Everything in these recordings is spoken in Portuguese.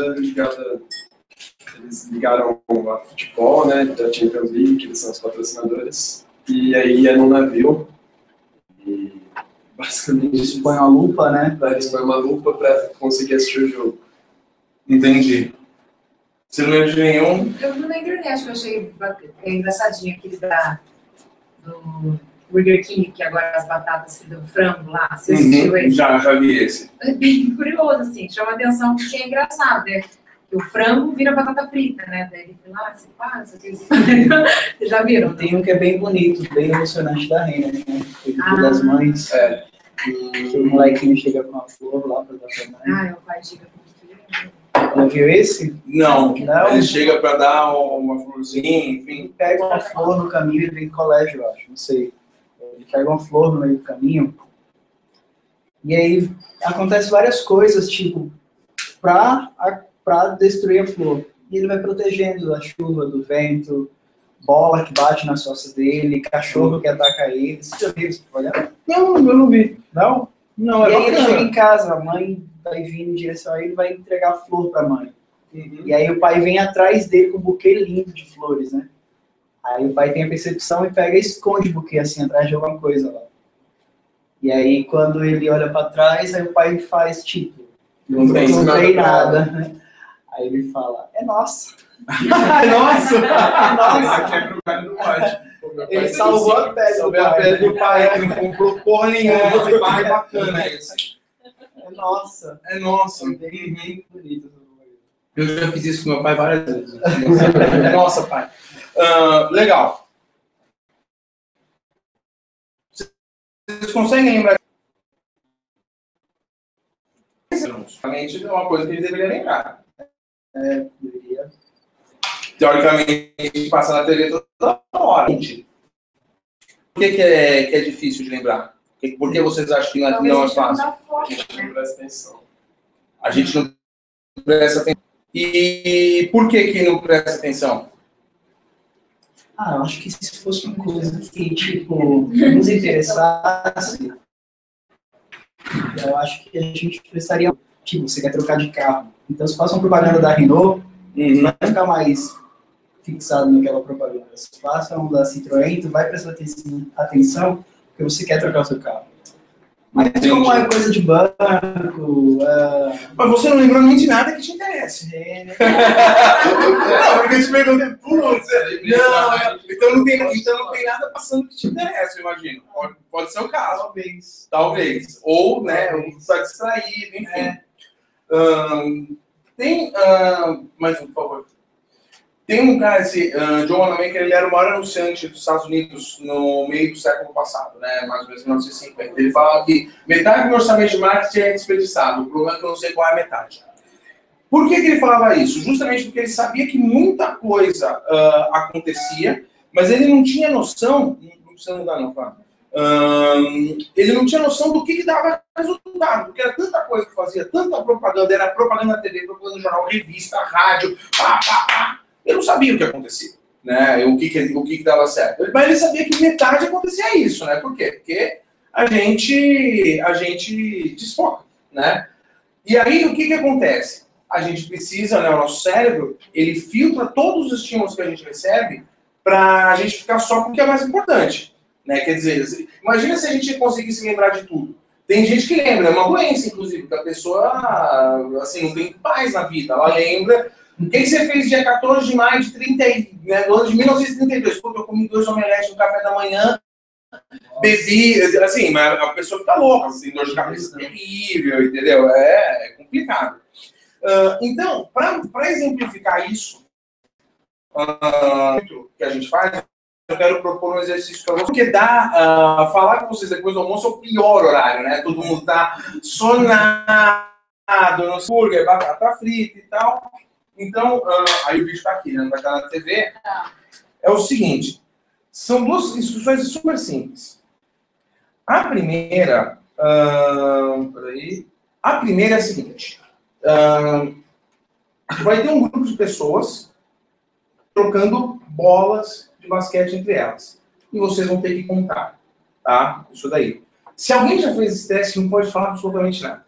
é ligada. Eles ligaram a futebol, né? Da Champions League, que eles são os patrocinadores. E aí é num navio. E basicamente eles põem uma lupa, né? Eles põem uma lupa para conseguir assistir o jogo. Entendi. Você não lembra de nenhum? Eu vi na internet que eu achei engraçadinho aquele do Burger King, que agora as batatas do frango lá. Você assistiu esse? Já vi esse. É bem curioso, assim, chama a atenção porque é engraçado, né? Que o frango vira batata frita, né? Daí ele fala, ah, você passa, vocês já viram? Tem um que é bem bonito, bem emocionante da Reina, né? O das mães. Que o molequinho chega com uma flor lá pra dar pra mãe. Ah, o pai chega com não viu esse? Não. Ele chega pra dar uma florzinha, enfim. Ele pega uma flor no caminho, ele vem do colégio, eu acho, não sei. Ele pega uma flor no meio do caminho. E aí acontece várias coisas, tipo, pra destruir a flor. E ele vai protegendo da chuva, do vento, bola que bate nas costas dele, cachorro que ataca ele. Você já viu isso? Não, eu não vi. Não? Não, e aí ele chega em casa, a mãe vai vir em direção a ele e vai entregar a flor para a mãe. E aí o pai vem atrás dele com um buquê lindo de flores, né? Aí o pai tem a percepção e pega e esconde o buquê assim, atrás de alguma coisa lá. E aí quando ele olha para trás, aí o pai faz tipo, não tem nada, né? Aí ele fala, é nossa. Nossa! Nossa! Quebra o galho do pote. Ele salvou a pele do pai. A pele do pai, que não comprou porra nenhuma. Que pai bacana esse. É nossa. É nossa. Bem bonito. Eu já fiz isso com meu pai várias vezes. Nossa, pai. Legal. Vocês conseguem lembrar? Realmente é uma coisa que ele deveria lembrar. Deveria. Teoricamente, passa na TV toda hora. Por que é difícil de lembrar? Por que vocês acham que não é fácil? A gente não presta atenção. A gente não presta atenção. E por que não presta atenção? Eu acho que se fosse uma coisa que, tipo, nos interessasse, eu acho que a gente prestaria. Tipo, você quer trocar de carro. Então, se passa uma propaganda da Renault, não vai ficar mais fixado naquela propaganda. Se passa um da Citroën, tu vai prestar atenção porque você quer trocar o seu carro. Mas como é coisa de banco... Mas você não lembrou nem de nada que te interesse. Não, porque eu te perguntei, então não tem nada passando que te interessa, eu imagino. Pode ser o caso. Talvez. Ou, né, está distraído, enfim. Tem... mais um, por favor. Tem um cara, esse John Wanamaker, ele era o maior anunciante dos Estados Unidos no meio do século passado, né, mais ou menos 1950. Ele fala que metade do orçamento de marketing é desperdiçado, o problema é que eu não sei qual é a metade. Por que ele falava isso? Justamente porque ele sabia que muita coisa acontecia, mas ele não tinha noção, não precisa mudar não, Flávio. Ele não tinha noção do que dava resultado, porque era tanta coisa que fazia, tanta propaganda, era propaganda na TV, propaganda no jornal, revista, rádio, Eu não sabia o que acontecia, né? O que dava certo. Mas ele sabia que metade acontecia isso, né? Por quê? Porque a gente desfoca, né? E aí, o que acontece? A gente precisa, né? O nosso cérebro, ele filtra todos os estímulos que a gente recebe para a gente ficar só com o que é mais importante, né? Quer dizer, imagina se a gente conseguisse lembrar de tudo. Tem gente que lembra, é uma doença, inclusive, que a pessoa, assim, não tem paz na vida. Ela lembra... O que você fez dia 14 de maio do ano de 1932? Porque eu comi 2 omeletes no café da manhã, bebi, assim, mas a pessoa fica louca, assim, dor de cabeça terrível, entendeu? É complicado. Então, para exemplificar isso, que a gente faz, eu quero propor um exercício para vocês, porque falar com vocês depois do almoço é o pior horário, né? Todo mundo tá sonado, no hambúrguer, batata frita e tal. Então, aí o vídeo está aqui, né? Não vai estar na TV. É o seguinte, são 2 instruções super simples. A primeira, a primeira é a seguinte, vai ter um grupo de pessoas trocando bolas de basquete entre elas. E vocês vão ter que contar, tá? Isso daí. Se alguém já fez esse teste, não pode falar absolutamente nada.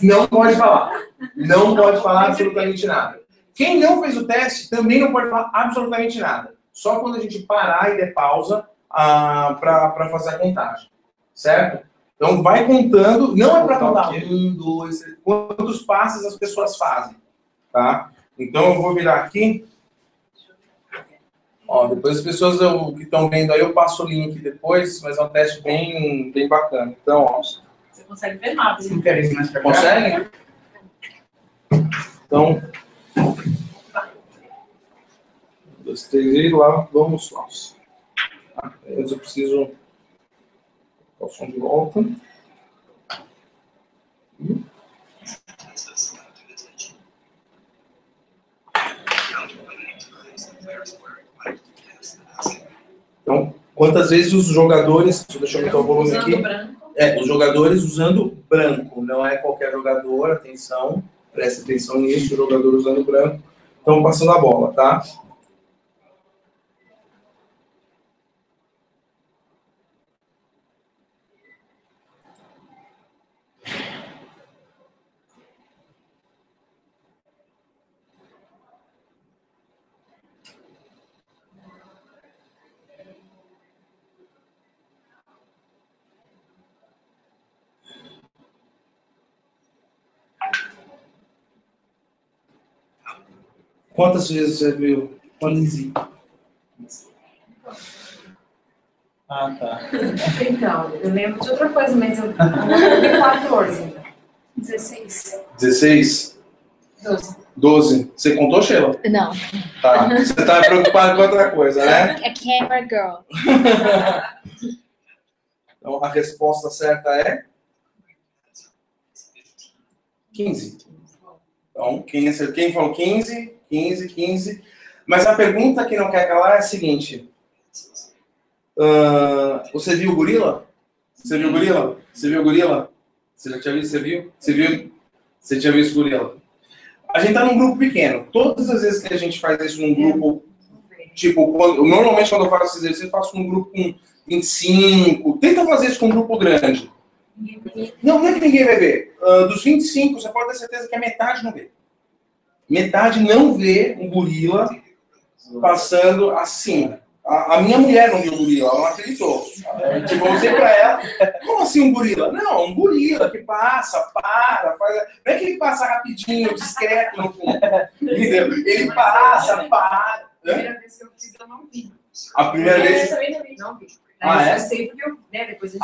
Não pode falar. Não pode falar absolutamente nada. Quem não fez o teste também não pode falar absolutamente nada. Só quando a gente parar e der pausa para fazer a contagem. Certo? Então vai contando, não é para contar 1, 2, 3, quantos passos as pessoas fazem. Tá? Então eu vou virar aqui. Ó, depois as pessoas que estão vendo aí, eu passo o link depois, mas é um teste bem bacana. Então, ó. Você consegue ver nada. Vocês não querem ir mais pra cá? Consegue? Então, 1, 2, 3 e lá vamos nós. Eu preciso o som de volta. Então, quantas vezes os jogadores... Deixa eu aumentar o volume aqui. Os jogadores usando branco. Não é qualquer jogador, atenção. Preste atenção nisso, o jogador usando branco. Estão passando a bola, tá? Quantas vezes você viu? 15. Ah, tá. Então, eu lembro de outra coisa, mas eu vi 14. 16. 16? 12. 12. Você contou, Sheila? Não. Tá. Você tá preocupado com outra coisa, né? A camera girl. Então, a resposta certa é 15. Então, quem falou 15? 15. Mas a pergunta que não quer calar é a seguinte. Você viu o gorila? Você viu o gorila? Você viu o gorila? Você já tinha visto? Você viu? Você viu? Você tinha visto o gorila? A gente tá num grupo pequeno. Todas as vezes que a gente faz isso num grupo, tipo, normalmente quando eu faço esse exercício, eu faço num grupo com 25. Tenta fazer isso com um grupo grande. Não é que ninguém vai ver. Dos 25, você pode ter certeza que a metade não vê. Metade não vê um gorila passando assim. A minha mulher não viu o gorila, ela não acreditou. Tipo, eu disse pra ela, como assim um gorila? Não, um gorila que passa, para, faz... Não é que ele passa rapidinho, discreto no fundo. Entendeu? Ele passa, para. A primeira vez que eu fiz, eu não vi. A primeira vez... Eu também não vi. Ah, é? Eu sei porque eu, né, depois eu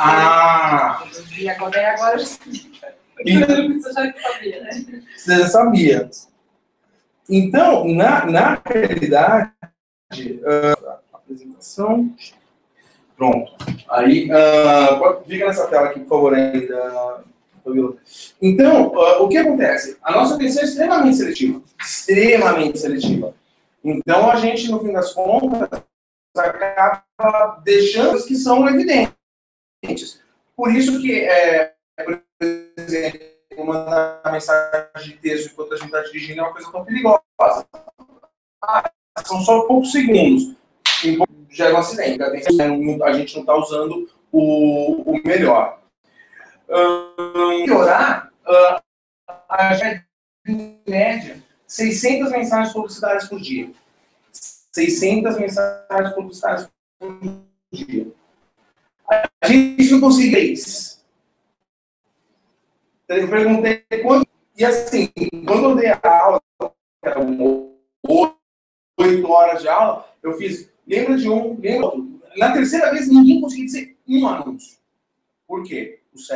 vi agora eu já sabia. Eu já sabia, né? Você já sabia. Então, na realidade, apresentação. Pronto. Aí, fica nessa tela aqui, por favor, ainda. Então, o que acontece? A nossa atenção é extremamente seletiva. Extremamente seletiva. Então, a gente, no fim das contas, acaba deixando as que são evidentes. Por isso que, por exemplo, mandar mensagem de texto enquanto a gente está dirigindo é uma coisa tão perigosa. São só poucos segundos. Gera um acidente. A gente não está usando o melhor. Melhorar, a gente, em média, 600 mensagens publicitárias por dia. 600 mensagens publicitárias por dia. A gente não conseguiu isso. Eu perguntei quanto. E assim, quando eu dei a aula, que era 8 horas de aula, eu fiz. Lembra de um, lembra outro. Na terceira vez, ninguém conseguia dizer um anúncio. Por quê? Isso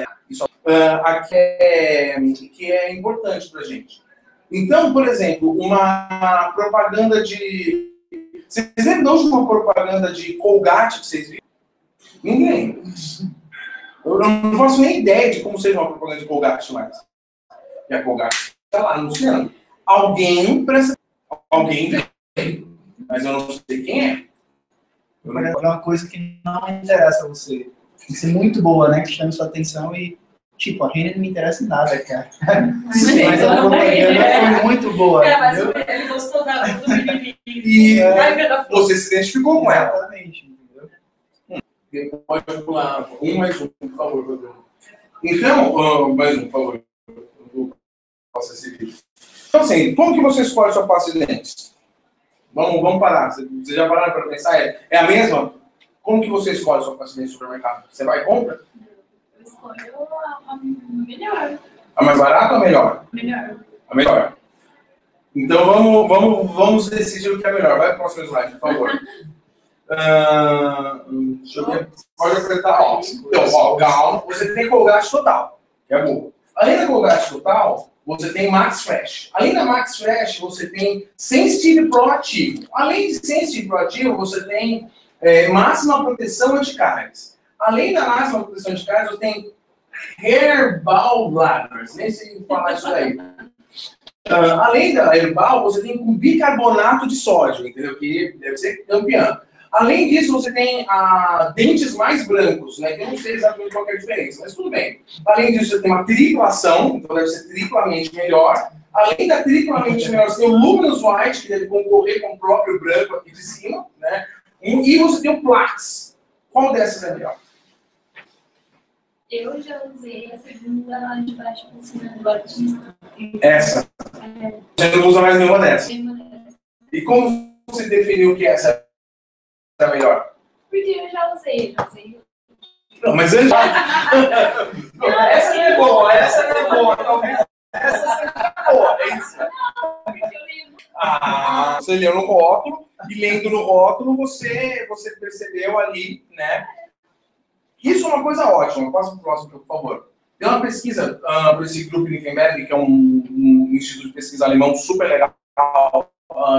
aqui que é importante pra gente. Então, por exemplo, uma propaganda de. Vocês lembram de uma propaganda de Colgate que vocês viram? Ninguém. Eu não faço nem ideia de como seja uma propaganda de Colgate mais. E a Colgate está lá anunciando. Alguém vê. Mas eu não sei quem é. É uma coisa que não interessa a você. Tem que ser muito boa, né? Que chame sua atenção e, tipo, a renda não me interessa em nada, cara. Mas a propaganda foi muito boa. Mas ele gostou do menininho. E você se identificou com ela. Exatamente. Pode pular mais um, por favor. Então, mais um, por favor. civil. Então, assim, como que você escolhe sua pasta de dentes? Vamos parar. Vocês já pararam para pensar? É a mesma? Como que você escolhe sua pasta de dentes no supermercado? Você vai e compra? Eu escolho a melhor. A mais barata ou a melhor? Melhor. A melhor. Então vamos decidir o que é melhor. Vai para o próximo slide, por favor. Deixa eu ver. Pode apertar. Ó. Então, ó, calma. Você tem Colgate Total, que é boa. Além da Colgate Total, você tem Max Fresh. Além da Max Fresh, você tem Sensitive Pro Ativo. Além de Sensitive Pro Ativo, você tem máxima proteção anti-cáries. Além da máxima proteção anti-cáries, você tem Herbal Bladders. Nem sei falar isso aí. Além da Herbal, você tem com bicarbonato de sódio, entendeu? Que deve ser campeã. Além disso, você tem dentes mais brancos, né? Que eu não sei exatamente qual é a diferença, mas tudo bem. Além disso, você tem uma triplação, então deve ser triplamente melhor. Além da triplamente melhor, você tem o Luminous White, que deve concorrer com o próprio branco aqui de cima, né? E você tem o Plax. Qual dessas é melhor? Eu já usei a segunda de baixo por cima do Batista. Essa. Você não usa mais nenhuma dessas. E como você definiu que essa é a melhor? Porque eu já usei. Não, mas antes... Essa não é boa, essa não é boa. Talvez essa seja boa, é isso. Você leu no rótulo, e lendo no rótulo, você percebeu ali, né? Isso é uma coisa ótima. Passa para o próximo, por favor. Tem uma pesquisa para esse grupo Lichtenberg, que é um instituto de pesquisa alemão super legal,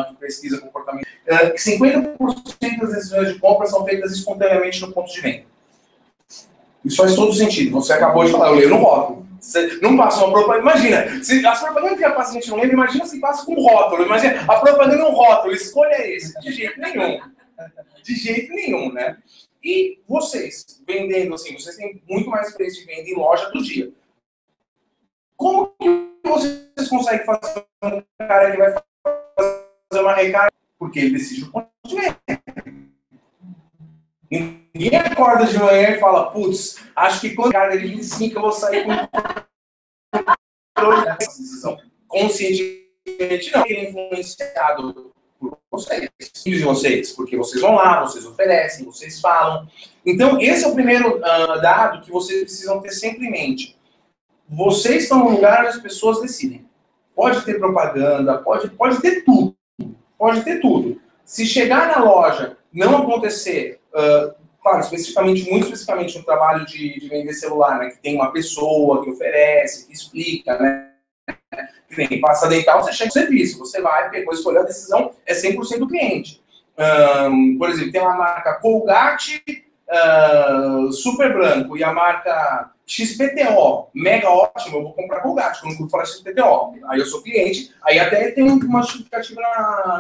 que pesquisa comportamento, que 50% das decisões de compra são feitas espontaneamente no ponto de venda. Isso faz todo sentido. Você acabou de falar, eu leio no rótulo. Você não passa uma propaganda. Imagina, se as propagandas que a paciente não lembra, imagina se passa com um rótulo. Imagina, a propaganda é um rótulo, escolha esse. De jeito nenhum. De jeito nenhum, né? E vocês, vendendo assim, vocês têm muito mais preço de venda em loja do dia. Como que vocês conseguem fazer um cara que vai fazer uma recarga? Porque ele decide o ponto de venda. Ninguém acorda de manhã e fala, putz, acho que quando cara ele 25 eu vou sair com essa decisão. Conscientemente não, ele é influenciado por vocês, porque vocês vão lá, vocês oferecem, vocês falam. Então, esse é o primeiro dado que vocês precisam ter sempre em mente. Vocês estão no lugar onde as pessoas decidem. Pode ter propaganda, pode ter tudo. Pode ter tudo. Se chegar na loja, não acontecer, claro, muito especificamente no trabalho de vender celular, né, que tem uma pessoa que oferece, que explica, né? Que nem passa dental, você chega no serviço, você vai, pegou, escolheu a decisão, é 100% do cliente. Por exemplo, tem uma marca Colgate super branco e a marca XPTO, mega ótimo, eu vou comprar Colgate, quando eu falar XPTO. Aí eu sou cliente, aí até tem uma justificativa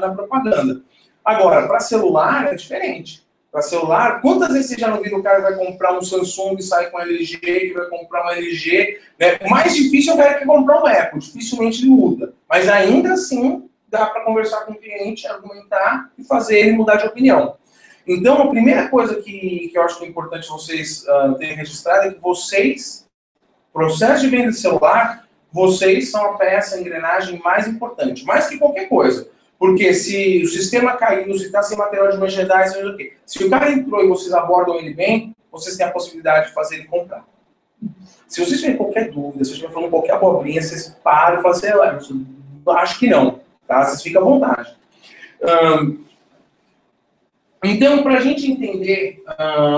na propaganda. Agora, para celular é diferente. Para celular, quantas vezes você já não viu o cara vai comprar um Samsung e sai com LG, que vai comprar um LG, né? O mais difícil é o cara que comprar um Apple, dificilmente ele muda. Mas ainda assim, dá para conversar com o cliente, argumentar e fazer ele mudar de opinião. Então, a primeira coisa que eu acho que é importante vocês terem registrado é que vocês, processo de venda de celular, vocês são a peça, a engrenagem mais importante, mais que qualquer coisa. Porque se o sistema caiu, se está sem material de merchandising, não sei o quê. Se o cara entrou e vocês abordam ele bem, vocês têm a possibilidade de fazer ele comprar. Se vocês tiverem qualquer dúvida, se vocês estiverem falando qualquer abobrinha, vocês param e falam assim, acho que não. Tá? Vocês ficam à vontade. Então, para a gente entender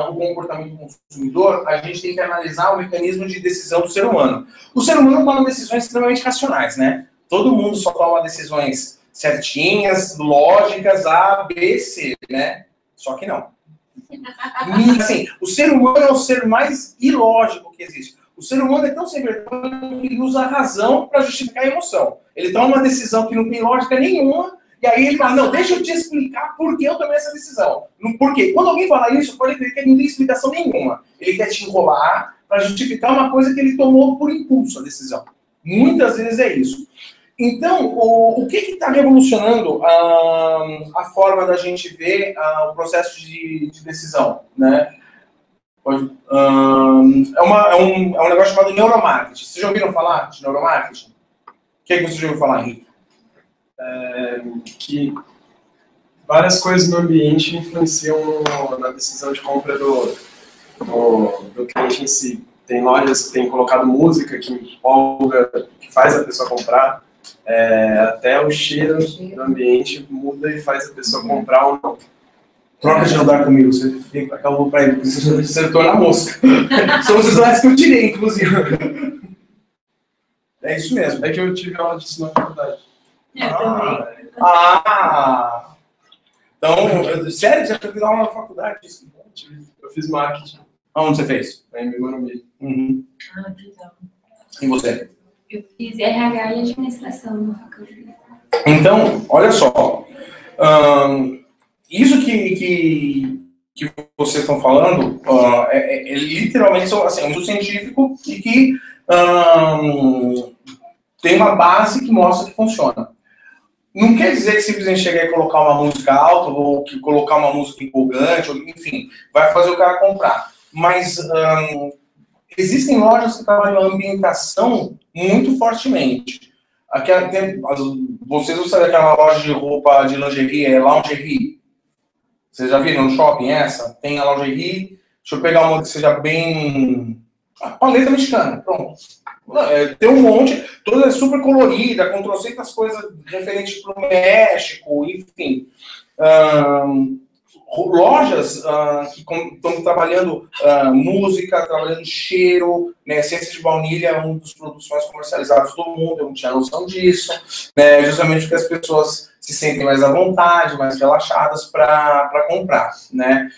o comportamento do consumidor, a gente tem que analisar o mecanismo de decisão do ser humano. O ser humano toma decisões extremamente racionais, né? Todo mundo só toma decisões certinhas, lógicas, A, B, C, né? Só que não. Assim, o ser humano é o ser mais ilógico que existe. O ser humano é tão sem vergonha que ele usa a razão para justificar a emoção. Ele toma uma decisão que não tem lógica nenhuma, e aí ele fala, não, deixa eu te explicar por que eu tomei essa decisão. Por quê? Quando alguém fala isso, pode crer que ele não tem explicação nenhuma. Ele quer te enrolar para justificar uma coisa que ele tomou por impulso, a decisão. Muitas vezes é isso. Então, o que está revolucionando a forma da gente ver o processo de decisão, né? É um negócio chamado neuromarketing. Vocês já ouviram falar de neuromarketing? que é que você já ouviu falar, Henrique? Que várias coisas no ambiente influenciam na decisão de compra do cliente em si. Tem lojas que têm colocado música que empolga, que faz a pessoa comprar. Até o cheiro do ambiente muda e faz a pessoa comprar ou não. Troca de andar comigo, você fica pra cá, eu vou pra ele, porque você acertou na mosca. São os slides que eu tirei, inclusive. É isso mesmo. É que eu tive aula disso na faculdade. Eu também. Então, sério, você já teve aula na faculdade? Eu fiz marketing. Aonde você fez? Em Morumbi. Uhum. Ah, que legal. E você? Eu fiz RH e administração na faculdade. Então, olha só. Isso que vocês estão falando literalmente assim, é um estudo científico e que tem uma base que mostra que funciona. Não quer dizer que simplesmente chegar e colocar uma música alta ou que colocar uma música empolgante, ou, enfim, vai fazer o cara comprar. Mas existem lojas que trabalham a ambientação muito fortemente. Vocês não sabem aquela loja de roupa de lingerie, lingerie? Vocês já viram no shopping essa? Tem a lingerie, deixa eu pegar uma que seja bem... A paleta mexicana, pronto. Tem um monte, toda super colorida, com trocentas coisas referentes para o México, enfim. Lojas que estão trabalhando música, trabalhando cheiro, né? Essência de baunilha é um dos produtos mais comercializados do mundo, eu não tinha noção disso, né? Justamente porque as pessoas se sentem mais à vontade, mais relaxadas para comprar, né?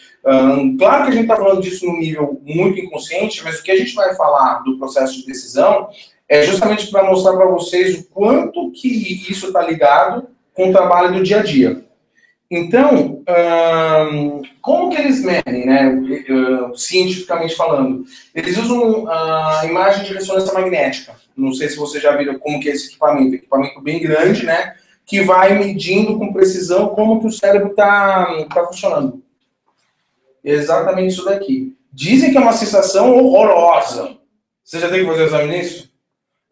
Claro que a gente está falando disso num nível muito inconsciente, mas o que a gente vai falar do processo de decisão é justamente para mostrar para vocês o quanto que isso está ligado com o trabalho do dia a dia. Então, como que eles medem, né, cientificamente falando? Eles usam a imagem de ressonância magnética. Não sei se vocês já viram como que é esse equipamento bem grande, né, que vai medindo com precisão como que o cérebro está funcionando. Exatamente isso daqui. Dizem que é uma sensação horrorosa. Você já tem que fazer o exame nisso?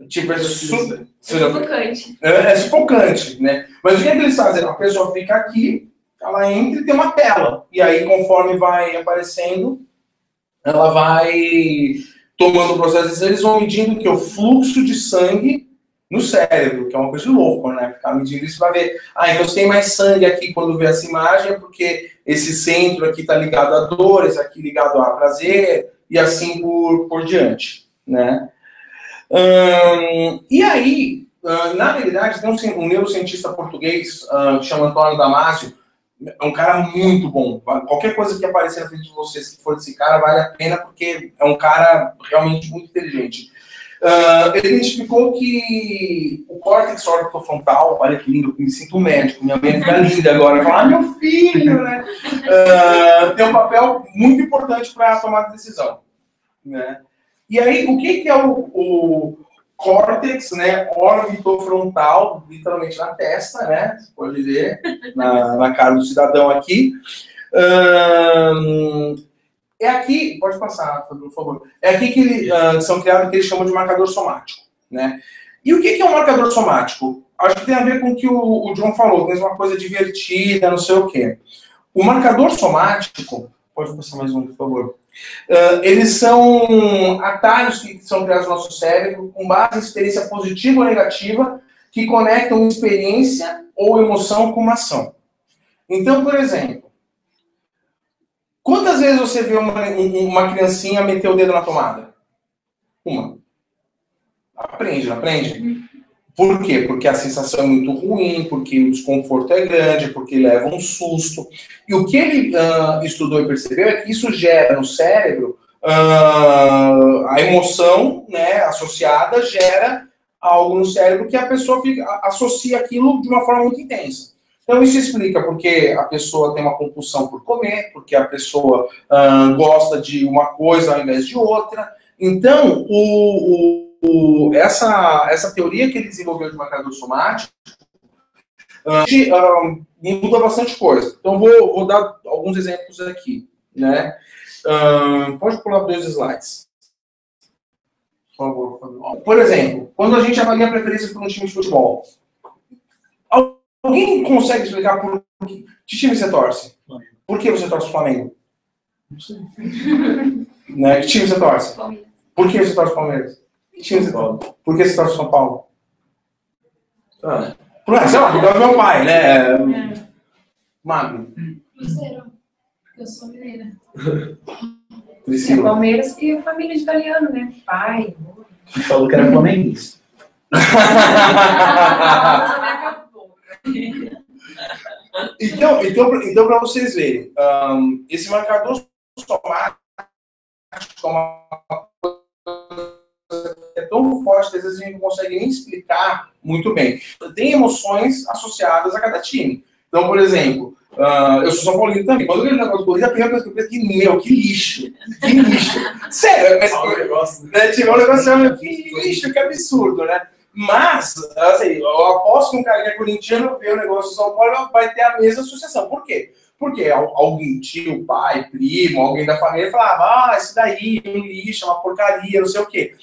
Tipo, é sufocante. É sufocante, né? Mas o que é que eles fazem? A pessoa fica aqui, ela entra e tem uma tela. E aí, conforme vai aparecendo, ela vai tomando o processo. Eles vão medindo que o fluxo de sangue no cérebro, que é uma coisa de louco, né? Ficar medindo isso, vai ver. Então se tem mais sangue aqui quando vê essa imagem, é porque esse centro aqui está ligado a dores, aqui ligado a prazer, e assim por diante, né? E aí, na realidade, tem um neurocientista português que chama Antônio Damasio, é um cara muito bom. Qualquer coisa que aparecer na frente de vocês que for desse cara, vale a pena, porque é um cara realmente muito inteligente. Ele identificou que o córtex orbitofrontal, olha que lindo, eu me sinto médico, minha mãe fica linda agora, fala, meu filho, né? Tem um papel muito importante para a tomada de decisão, né? E aí, o que é o córtex, né, orbitofrontal, literalmente na testa, né? Você pode ver na cara do cidadão aqui. É aqui, pode passar, por favor. É aqui que são criados o que eles chamam de marcador somático, né? E o que é um marcador somático? Acho que tem a ver com o que o John falou, tem uma coisa divertida, não sei o quê. O marcador somático, pode passar mais um, por favor. Eles são atalhos que são criados no nosso cérebro com base em experiência positiva ou negativa que conectam experiência ou emoção com uma ação. Então, por exemplo, quantas vezes você vê uma criancinha meter o dedo na tomada? Uma. Aprende, não aprende? Por quê? Porque a sensação é muito ruim, porque o desconforto é grande, porque leva um susto. E o que ele estudou e percebeu é que isso gera no cérebro, a emoção, né, associada gera algo no cérebro que a pessoa associa aquilo de uma forma muito intensa. Então isso explica porque a pessoa tem uma compulsão por comer, porque a pessoa gosta de uma coisa ao invés de outra. Então, essa teoria que ele desenvolveu de marcador somático muda bastante coisa. Então, vou dar alguns exemplos aqui, né? Pode pular 2 slides. Por favor, por favor. Por exemplo, quando a gente avalia a preferência por um time de futebol, alguém consegue explicar por que time você torce? Por que você torce pro Flamengo? Não sei. Né? Que time você torce? Palmeiras. Por que você torce pro Palmeiras? Que time você torce? Por que você torce pro São Paulo? Sei lá, por causa do meu pai, né? Magno. Cruzeiro. Eu sou mineira. É Priscila. Palmeiras e família de italiano, né? Pai. Falou que era flamenguista. Então para vocês verem, esse marcador somático é uma coisa é tão forte que às vezes a gente não consegue nem explicar muito bem. Tem emoções associadas a cada time. Então, por exemplo, eu sou São Paulino também. Quando eu vejo o negócio do Corinthians, a primeira coisa que eu penso é que lixo. Que lixo. Sério, mas né, tipo, um negócio que lixo, que absurdo, né? Mas, assim, eu aposto que um cara que é corintiano vê o negócio do São Paulo vai ter a mesma associação. Por quê? Porque alguém, tio, pai, primo, alguém da família falava, isso daí é um lixo, é uma porcaria, não sei o quê.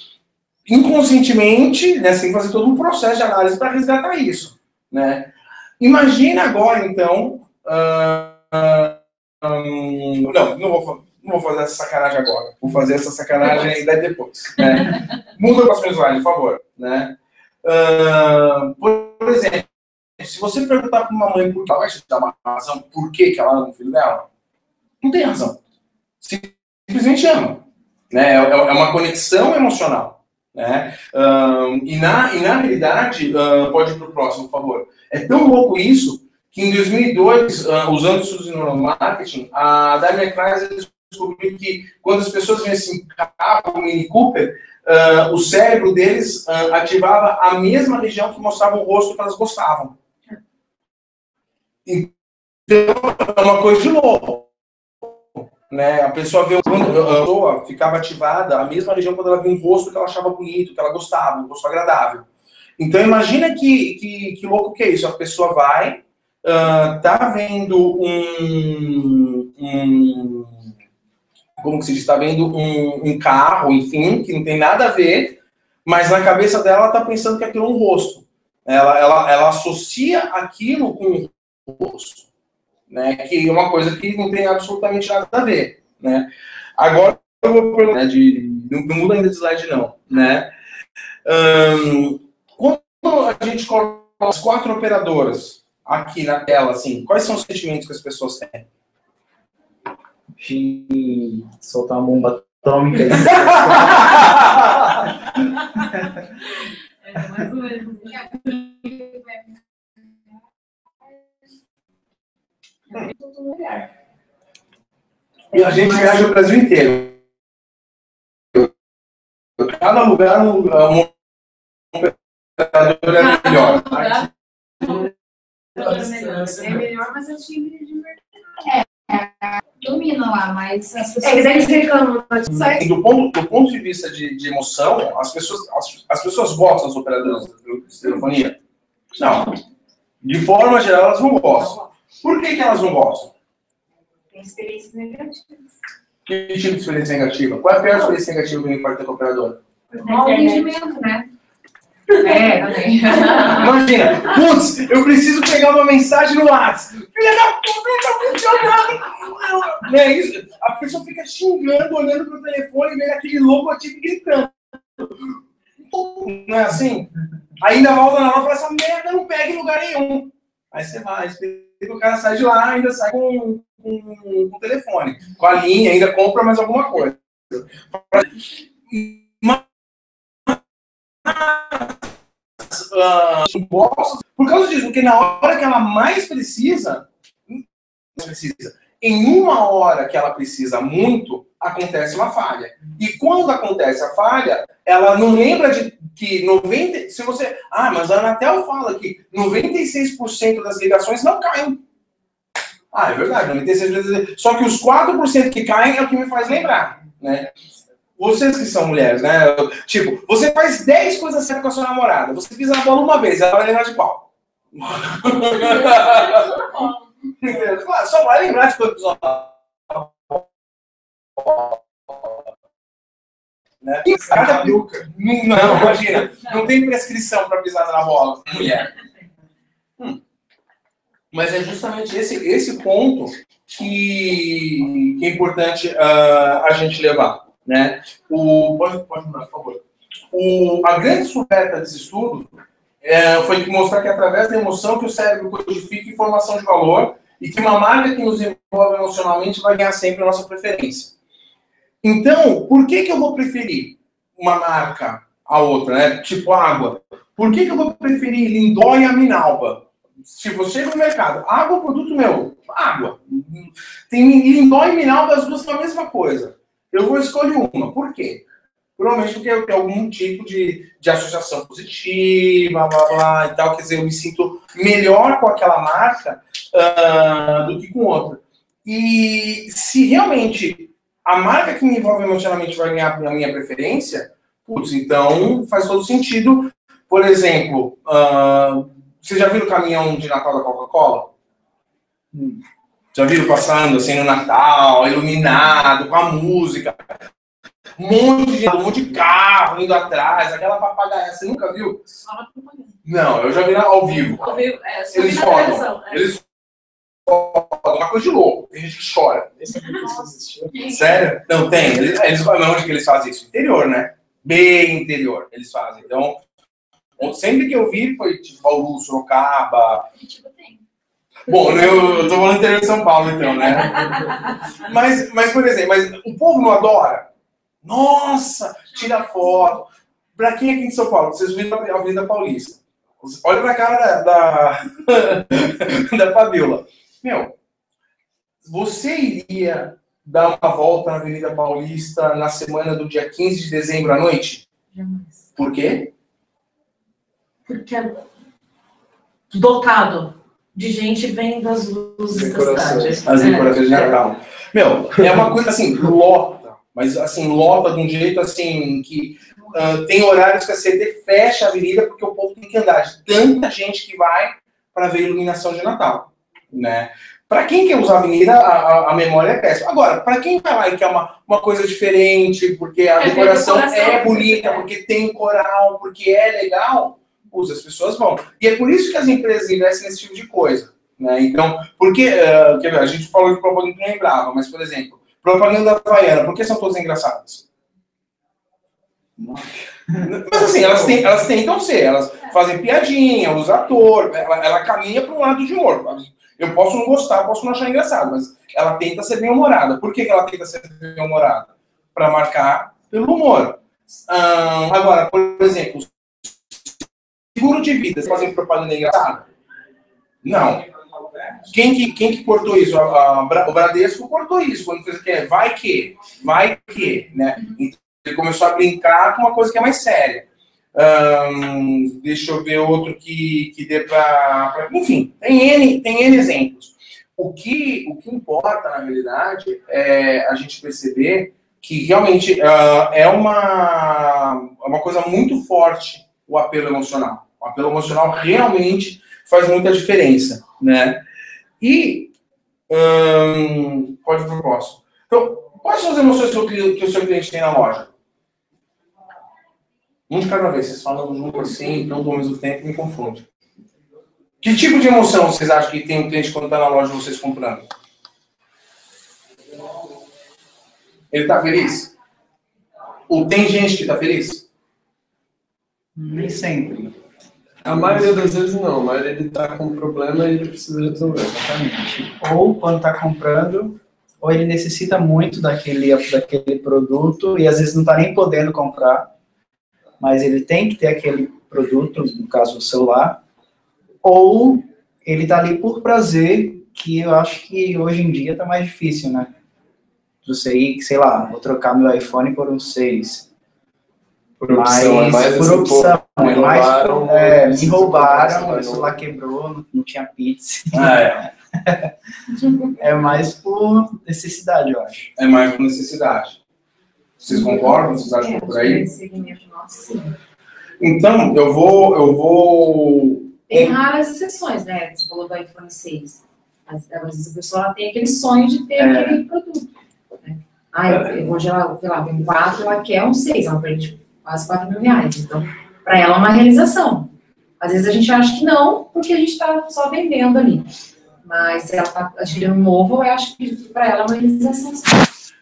Inconscientemente, né, você tem que fazer todo um processo de análise para resgatar isso, né? Imagina agora, então, não vou fazer essa sacanagem agora, vou fazer essa sacanagem ainda depois, né? Muda o próximo slide, por favor, né? Por exemplo, se você perguntar para uma mãe por que ela vai te dar uma razão por que ela ama o filho dela, não tem razão. Simplesmente ama, né? É uma conexão emocional, né? E na realidade, pode ir para o próximo, por favor. É tão louco isso que em 2002, usando estudos de neuromarketing, a Daimler Chrysler descobriu que quando as pessoas vinham assim, carro, Mini Cooper, o cérebro deles ativava a mesma região que mostrava o rosto que elas gostavam. Então, é uma coisa de louco. Né? A pessoa vê quando a pessoa ficava ativada a mesma região quando ela via um rosto que ela achava bonito, que ela gostava, um rosto agradável. Então, imagina que louco que é isso. A pessoa vai, tá vendo como que se diz? Tá vendo um carro, enfim, que não tem nada a ver, mas na cabeça dela ela tá pensando que aquilo é um rosto. Ela associa aquilo com o rosto, né? Que é uma coisa que não tem absolutamente nada a ver, né? Agora eu vou perguntar, não muda ainda de slide não, né? Quando a gente coloca as 4 operadoras aqui na tela, assim, quais são os sentimentos que as pessoas têm? De soltar uma bomba atômica. Mais ou menos. E a gente viaja o Brasil inteiro. Cada lugar um operador é melhor. É melhor, mas eu tinha de mercado. Domina lá, mas as pessoas. Eles reclamam. Do ponto de vista de emoção, as pessoas gostam das operadoras de telefonia? Não. De forma geral, elas não gostam. Por que elas não gostam? Tem experiências negativas. Que tipo de experiência negativa? Qual é a pior experiência negativa que alguém pode ter com a operadora? Mau atendimento, né? Também. Imagina, putz, eu preciso pegar uma mensagem no WhatsApp. Filha da puta, não tá funcionando. Não é isso? A pessoa fica xingando, olhando pro telefone, vendo aquele logotipo gritando. Não é assim? Ainda volta na hora e fala, essa merda não pega em lugar nenhum. Aí você vai, o cara sai de lá, ainda sai com o telefone. Com a linha, ainda compra mais alguma coisa. Por causa disso, porque na hora que ela mais precisa, em uma hora que ela precisa muito, acontece uma falha. E quando acontece a falha, ela não lembra de que 90%, se você, mas a Anatel fala que 96% das ligações não caem. É verdade, 96%. Só que os 4% que caem é o que me faz lembrar, né? Vocês que são mulheres, né? Tipo, você faz 10 coisas certas com a sua namorada. Você pisa na bola uma vez, ela vai lembrar de qual? Claro, só vai lembrar de quantos. Né? Cada Não, imagina, não tem prescrição para pisada na bola, mulher. Mas é justamente esse ponto que é importante a gente levar. Né? Pode mudar, por favor. A grande descoberta desse estudo foi que mostrar que através da emoção que o cérebro codifica informação de valor e que uma marca que nos envolve emocionalmente vai ganhar sempre a nossa preferência. Então, por que eu vou preferir uma marca a outra, né? Tipo água. Por que eu vou preferir Lindóia a Minalba? Se você chega no mercado, água é um produto meu, água. Tem Lindóia e Minalba, as duas são a mesma coisa. Eu vou escolher uma. Por quê? Provavelmente porque eu tenho algum tipo de associação positiva, blá, blá, e tal. Quer dizer, eu me sinto melhor com aquela marca do que com outra. E se realmente a marca que me envolve emocionalmente vai ganhar a minha preferência, putz, então faz todo sentido. Por exemplo, você já viu o caminhão de Natal da Coca-Cola? Já viram passando assim no Natal, iluminado, com a música? Um monte de carro indo atrás, aquela papagaia. Você nunca viu? Só na propaganda. Não, eu já vi ao vivo. Ao vivo, só vi Eles na rodam. televisão. Eles rodam. Uma coisa de louco. Tem gente que chora. Sério? Não, tem. Onde que eles fazem isso? Interior, né? Bem interior eles fazem. Então, sempre que eu vi foi tipo Bauru, Sorocaba. Bom, eu tô falando interior de São Paulo, então, né? Mas, por exemplo, o povo não adora? Nossa, tira foto. Pra quem aqui em São Paulo? Vocês viram a Avenida Paulista. Olha pra cara da Fabiola. Meu, você iria dar uma volta na Avenida Paulista na semana do dia 15 de dezembro à noite? Jamais. Por quê? Porque é dotado de gente vendo as luzes da cidade. As decorações de Natal. Meu, é uma coisa assim, lota. Mas assim, lota de um jeito assim que tem horários que a CT fecha a avenida porque o povo tem que andar. De tanta gente que vai para ver iluminação de Natal. Né? Para quem quer usar a avenida, a memória é péssima. Agora, para quem vai lá e quer uma coisa diferente, porque a decoração é bonita, porque tem coral, porque é legal, as pessoas vão. E é por isso que as empresas investem nesse tipo de coisa. Né? Então, porque, a gente falou de propaganda que não lembrava, mas, por exemplo, propaganda havaiana, por que são todas engraçadas? Mas assim, elas tentam ser, elas fazem piadinha, usa ator, ela caminha para um lado de humor. Eu posso não gostar, posso não achar engraçado, mas ela tenta ser bem-humorada. Por que ela tenta ser bem-humorada? Para marcar pelo humor. Agora, por exemplo, seguro de vida, fazem propaganda engraçada? Não. Quem que cortou isso? O Bradesco cortou isso, quando fez o que? Vai que, né? Então, ele começou a brincar com uma coisa que é mais séria. Deixa eu ver outro que dê para... Enfim, tem N exemplos. O que importa, na realidade, é a gente perceber que realmente é uma coisa muito forte o apelo emocional. O apelo emocional realmente faz muita diferença, né? E pode ir para o próximo. Então, quais são as emoções que o seu cliente tem na loja? Um de cada vez, vocês falam junto assim, tudo ao mesmo tempo, me confunde. Que tipo de emoção vocês acham que tem um cliente quando está na loja de vocês comprando? Ele está feliz? Ou tem gente que está feliz? Nem sempre. A maioria das vezes não, a maioria ele está com um problema e ele precisa resolver. Exatamente. Ou quando está comprando, ou ele necessita muito daquele produto e às vezes não está nem podendo comprar, mas ele tem que ter aquele produto, no caso o celular, ou ele está ali por prazer, que eu acho que hoje em dia está mais difícil, né? Você ir, sei lá, vou trocar meu iPhone por um 6. Por opção, é mais por assim, opção, pô, me me roubaram, o celular quebrou, não tinha pizza. É mais por necessidade, eu acho. É mais por necessidade. Vocês concordam? Vocês acham que é por aí? Então, eu vou... Tem raras exceções, né? Você falou do iPhone 6. Às vezes a pessoa tem aquele sonho de ter aquele produto. Né? eu vou gerar, sei lá, tem 4, ela quer um 6, ela perde quase 4 mil reais. Então, para ela é uma realização. Às vezes a gente acha que não, porque a gente está só vendendo ali. Mas se ela está adquirindo um novo, eu acho que para ela é uma realização.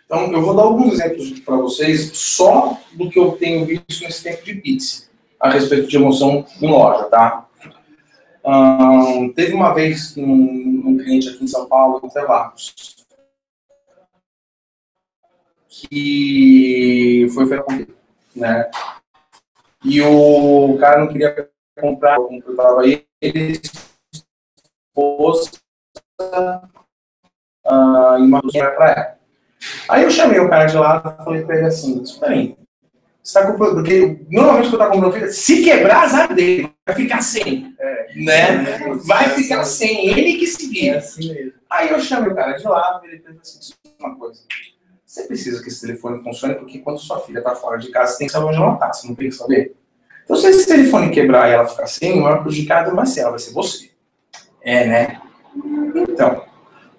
Então, eu vou dar alguns exemplos para vocês, só do que eu tenho visto nesse tempo de Pix, a respeito de emoção em loja, tá? Teve uma vez um cliente aqui em São Paulo, em Interlagos, que foi feito com ele, né? E o cara não queria comprar, eu comprava ele, esposa, e uma coisa para ela. Aí eu chamei o cara de lado e falei pra ele assim, espera aí, você tá comprando, porque normalmente quando tá comprando filha, se quebrar, azar dele, vai ficar sem, né? Vai ficar sem, ele que se vira. assim mesmo. Aí eu chamei o cara de lado e ele falou assim, uma coisa, você precisa que esse telefone funcione, porque quando sua filha tá fora de casa, você tem que saber onde ela tá, você não tem que saber. Então se esse telefone quebrar e ela ficar sem, o maior prejudicado não vai ser ela, vai ser você. Né? Então,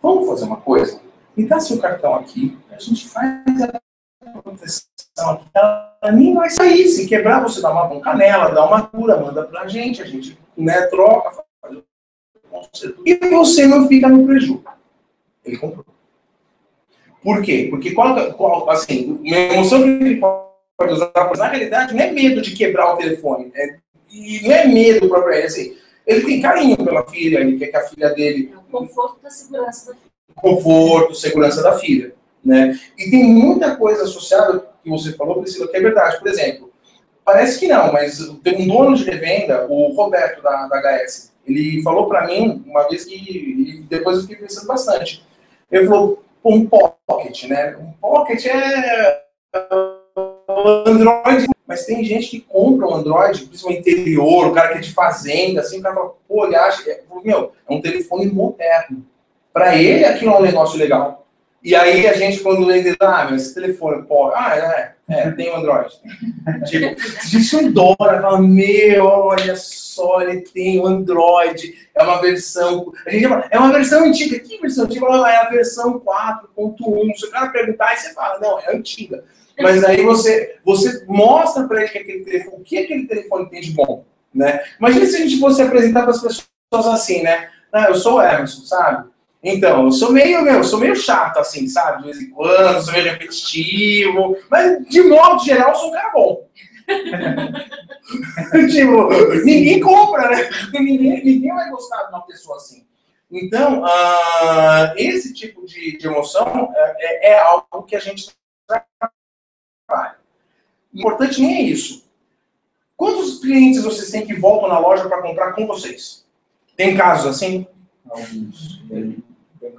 vamos fazer uma coisa? Me dá seu cartão aqui, a gente faz a proteção aqui, ela nem vai sair. Se quebrar, você dá uma canela, dá uma cura, manda pra gente, a gente, né, troca, faz o conserto. E você não fica no prejuízo. Ele comprou. Por quê? Porque assim, uma emoção que ele pode usar, na realidade, não é medo de quebrar o telefone, e não é medo propriamente, assim, ele tem carinho pela filha, ele quer que a filha dele... É o conforto da segurança da filha. Conforto, segurança da filha, né? E tem muita coisa associada que você falou, Priscila, que é verdade. Por exemplo, parece que não, mas tem um dono de revenda, o Roberto da HS, ele falou para mim uma vez que depois eu fiquei pensando bastante. Ele falou, um pocket, né? Um pocket é Android, mas tem gente que compra um Android, principalmente interior, o cara que é de fazenda, assim, o cara fala, pô, ele acha, é um telefone moderno. Para ele, aquilo é um negócio legal. E aí a gente, quando vende, mas esse telefone, pô, tem um Android. Tipo, a gente adora, fala, meu, olha só, ele tem um Android, é uma versão, a gente fala, é uma versão antiga. Que versão antiga? É a versão 4.1. Se o cara perguntar, aí você fala, não, é antiga. Mas aí você mostra para ele que aquele telefone, o que aquele telefone tem de bom, né? Imagina se a gente fosse apresentar para as pessoas assim, né? Eu sou o Emerson, sabe? Então, eu sou meio chato, assim, sabe? De vez em quando, sou meio repetitivo, mas de modo geral, eu sou um cara bom. Tipo, ninguém compra, né? Ninguém vai gostar de uma pessoa assim. Então, esse tipo de emoção é algo que a gente trabalha. O importante nem é isso. Quantos clientes vocês têm que voltam na loja para comprar com vocês? Tem casos assim? Alguns. Bem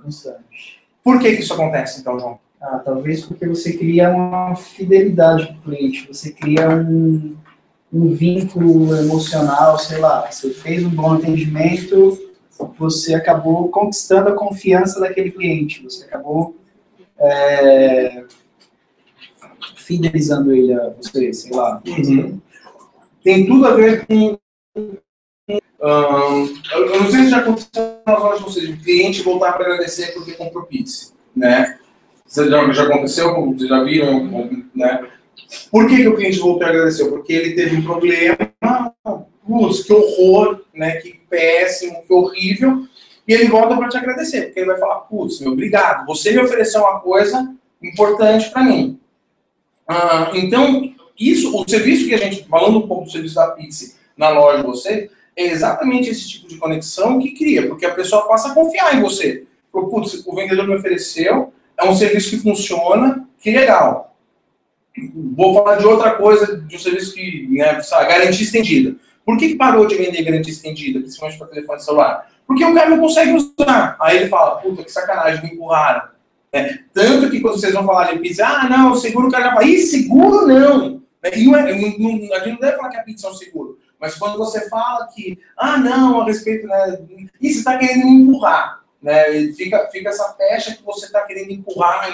constante. Por que isso acontece, então, João? Talvez porque você cria uma fidelidade com o cliente, você cria um vínculo emocional, sei lá, você fez um bom atendimento, você acabou conquistando a confiança daquele cliente, você acabou fidelizando ele a você, sei lá. Uhum. Tem tudo a ver com... eu não sei se já aconteceu nas lojas de vocês, o cliente voltar para agradecer porque comprou pizza, né? Já aconteceu? Vocês já viram? Né? Por que o cliente voltou a agradecer? Porque ele teve um problema, que horror, né? Que péssimo, que horrível, e ele volta para te agradecer, porque ele vai falar, putz, meu, obrigado, você me ofereceu uma coisa importante para mim. Então, o serviço que a gente, falando um pouco do serviço da pizza na loja de você, é exatamente esse tipo de conexão que cria, porque a pessoa passa a confiar em você. Putz, o vendedor me ofereceu, é um serviço que funciona, que legal. Vou falar de outra coisa, de um serviço que, né, garantia estendida. Por que parou de vender garantia estendida, principalmente para telefone celular? Porque o cara não consegue usar. Aí ele fala, puta, que sacanagem, me empurraram. Tanto que quando vocês vão falar de pizza, não, seguro, o cara já fala, seguro não. E não a gente não deve falar que a pizza é um seguro. Mas quando você fala que, não, a respeito, né, você está querendo me empurrar, né, fica essa pecha que você está querendo empurrar,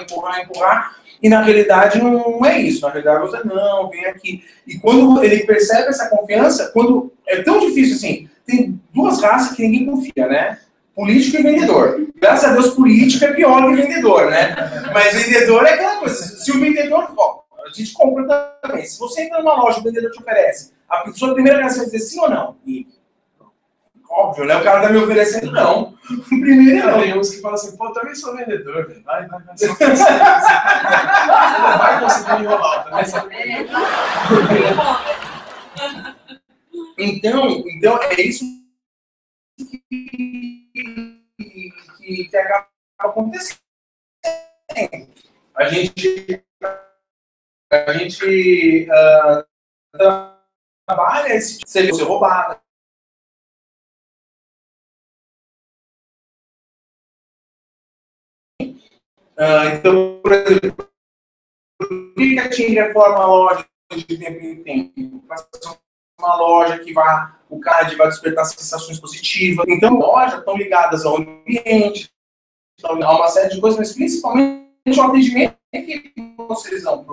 e na realidade não é isso, na realidade você, não, vem aqui. E quando ele percebe essa confiança, quando é tão difícil assim, tem duas raças que ninguém confia, né, político e vendedor. Graças a Deus, político é pior que vendedor, né? Mas vendedor é aquela coisa. Se o vendedor... Ó, a gente compra também. Se você entra numa loja, o vendedor te oferece. A sua primeira reação vai dizer sim ou não? E, óbvio, né? O cara tá me oferecendo não. Primeiro não. Tem uns que falam assim, pô, também sou vendedor, velho. Vai. Você não vai conseguir enrolar, também sou vendedor. Então é isso que acaba acontecendo. A gente trabalha esse tipo de ser roubado. Então, por exemplo, por que a TIM reforma a loja de tempo em tempo? Para ser uma loja que o CAD vai despertar sensações positivas. Então, lojas estão ligadas ao ambiente, a uma série de coisas, mas principalmente o atendimento que vocês dão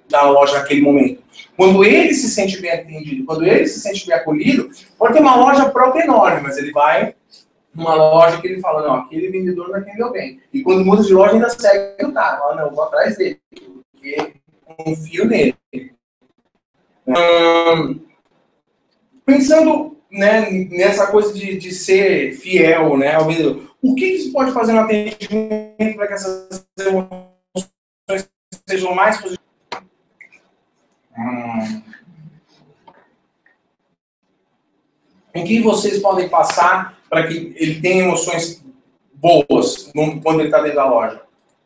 da loja naquele momento. Quando ele se sente bem atendido, quando ele se sente bem acolhido, pode ter uma loja própria enorme, mas ele vai numa loja que ele fala, não, aquele vendedor não atendeu bem. E quando muda de loja, ainda segue o cara. Fala, não, vou atrás dele, porque confio nele. Pensando, né, nessa coisa de ser fiel, né, ao vendedor, o que se pode fazer no atendimento para que essas emoções sejam mais positivas? Em que vocês podem passar para que ele tenha emoções boas quando ele está dentro da loja?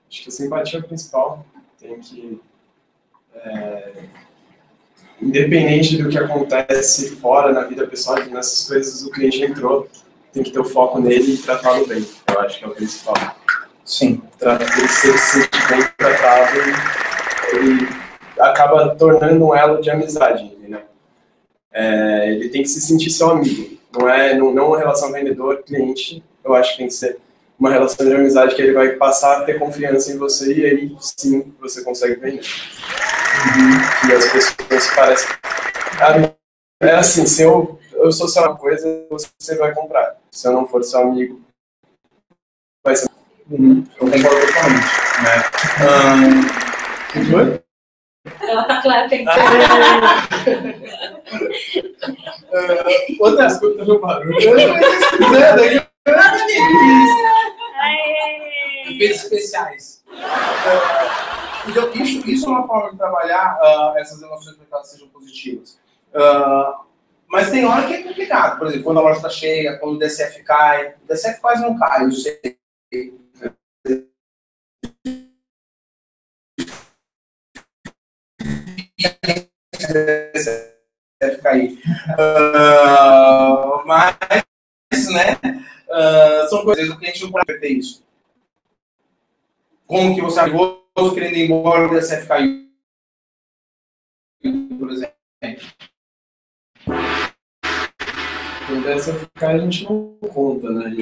Acho que a simpatia é o principal. Tem que... independente do que acontece fora na vida pessoal, nessas coisas, o cliente entrou, tem que ter o foco nele e tratá-lo bem. Eu acho que é o principal. Sim. Ele se sentir bem tratado, ele acaba tornando um elo de amizade, entendeu? Ele tem que se sentir seu amigo. Não uma relação vendedor-cliente, eu acho que tem que ser uma relação de amizade que ele vai passar a ter confiança em você e aí sim você consegue vender. E as pessoas parecem... É assim, se eu sou seu uma coisa, você vai comprar. Se eu não for seu amigo, vai ser... Eu concordo totalmente. O que foi? Ela tá clara pensando. Outra escutando o barulho. Efeitos especiais. Então, isso é uma forma de trabalhar essas emoções para que elas sejam positivas. Mas tem hora que é complicado. Por exemplo, quando a loja está cheia, quando o DCF cai. O DCF quase não cai, eu sei. Deve cair. Mas, né, são coisas que o cliente não pode ter isso. Como que você é nervoso querendo ir embora e o DCF caiu, por exemplo. O DCF cai, a gente não conta, né?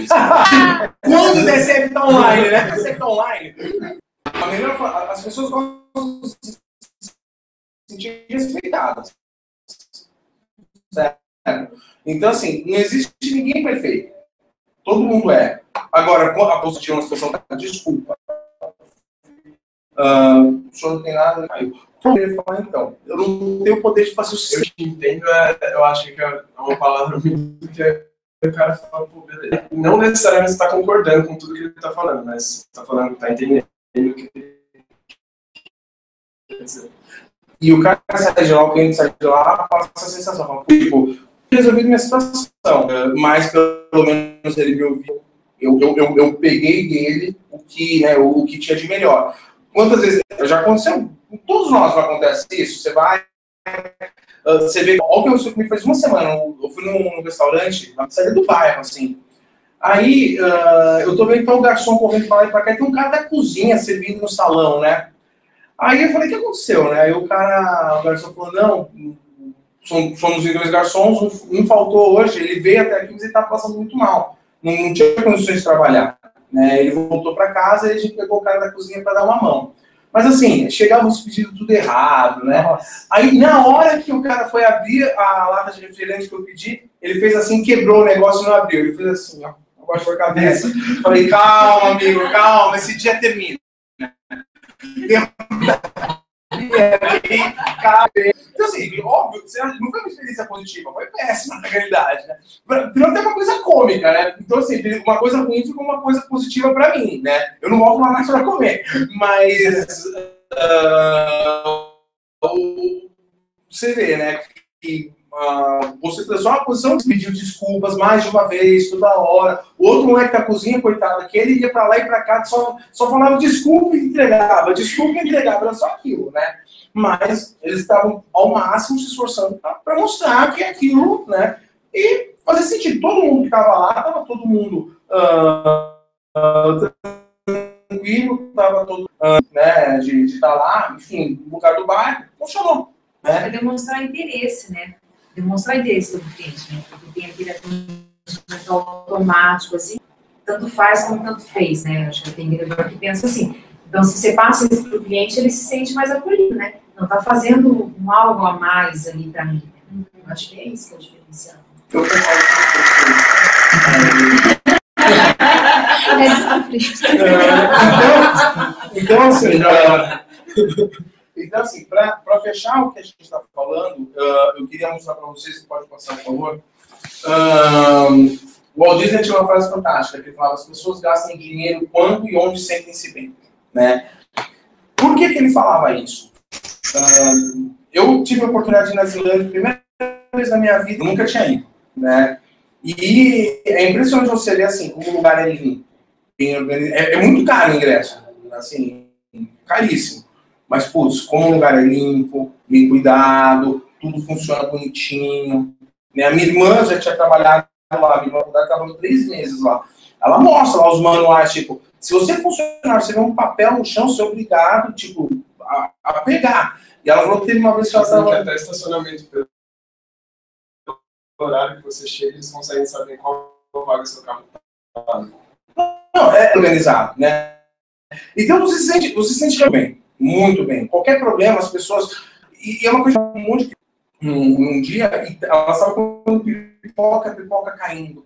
Quando o DCF está online, né? O DCF está online. A melhor forma, as pessoas gostam de se sentir respeitadas. Certo? Então, assim, não existe ninguém perfeito. Todo mundo é. Agora, a positiva uma situação da desculpa. O senhor não tem nada, caiu. Eu falar, então, eu não tenho o poder de fazer o Eu te entendo, eu acho que é uma palavra muito que o cara fala, pô, beleza. Não necessariamente você está concordando com tudo que ele está falando, mas está falando, está entendendo o que ele quer dizer. E o cara sai de lá, o cliente sai de lá, passa essa sensação. Tipo, resolvi minha situação, mas pelo menos ele me ouviu. Eu peguei dele o que tinha de melhor. Quantas vezes já aconteceu? Com todos nós não acontece isso. Você vai, você vê. Olha o que eu me fez uma semana. Eu fui num restaurante, na saída do bairro, assim. Aí eu tô vendo então o garçom correndo pra lá e pra cá, e tem um cara da cozinha servindo no salão, né? Aí eu falei, o que aconteceu, né? Aí o garçom falou, não, somos em 2 garçons, um faltou hoje, ele veio até aqui, mas ele estava passando muito mal. Não tinha condições de trabalhar. Né? Ele voltou para casa e a gente pegou o cara da cozinha para dar uma mão. Mas assim, chegavam os pedidos tudo errado, né? Nossa. Aí na hora que o cara foi abrir a lata de refrigerante que eu pedi, ele fez assim, quebrou o negócio e não abriu. Ele fez assim, ó. baixou a cabeça. Falei, calma, amigo, calma, esse dia termina. Então, assim, óbvio, não foi uma experiência positiva, foi péssima na realidade, né? Virou até uma coisa cômica, né? Então, assim, uma coisa ruim ficou uma coisa positiva pra mim, né? Eu não volto lá mais pra comer, mas você vê, né, que você só uma posição de pedir desculpas mais de uma vez, toda hora. O outro moleque da cozinha, coitado, que ele ia pra lá e pra cá, só falava desculpa e entregava, era só aquilo, né? Mas eles estavam ao máximo se esforçando para mostrar que é aquilo, né? E fazer sentido. Todo mundo que estava lá, estava todo mundo tranquilo, estava todo né, de estar lá, enfim, no lugar do bairro, funcionou. Né? É demonstrar interesse, né? Demonstrar interesse do cliente, né? Porque tem aquele atendimento automático, assim, tanto faz como tanto fez, né? Acho que tem vendedor que pensa assim. Então, se você passa isso para o cliente, ele se sente mais acolhido, né? Não está fazendo algo a mais ali para mim. Eu acho que é isso que é o diferencial. Então, assim, para fechar o que a gente está falando, eu queria mostrar para vocês, pode passar, por favor. O Walt Disney tinha uma frase fantástica, que ele falava: as pessoas gastam dinheiro quando e onde sentem-se bem. Né? Por que ele falava isso? Eu tive a oportunidade de ir na Islândia, primeira vez na minha vida, nunca tinha ido. Né? E é impressionante você ver assim, como o lugar é limpo. É muito caro o ingresso, assim, caríssimo. Mas, putz, como o lugar é limpo, bem cuidado, tudo funciona bonitinho. Né? A minha irmã já tinha trabalhado lá, a minha irmã estava 3 meses lá. Ela mostra lá os manuais, tipo, se você funcionar, você vê um papel no chão, você é obrigado, tipo, a pegar. E ela falou que teve uma vez que ela estava... Até estacionamento, pelo horário que você chega, eles conseguem saber qual vaga seu carro está. Não, é organizado, né? Então você se sente bem, muito bem. Qualquer problema, as pessoas... E é uma coisa muito... Um dia, ela estava com pipoca caindo,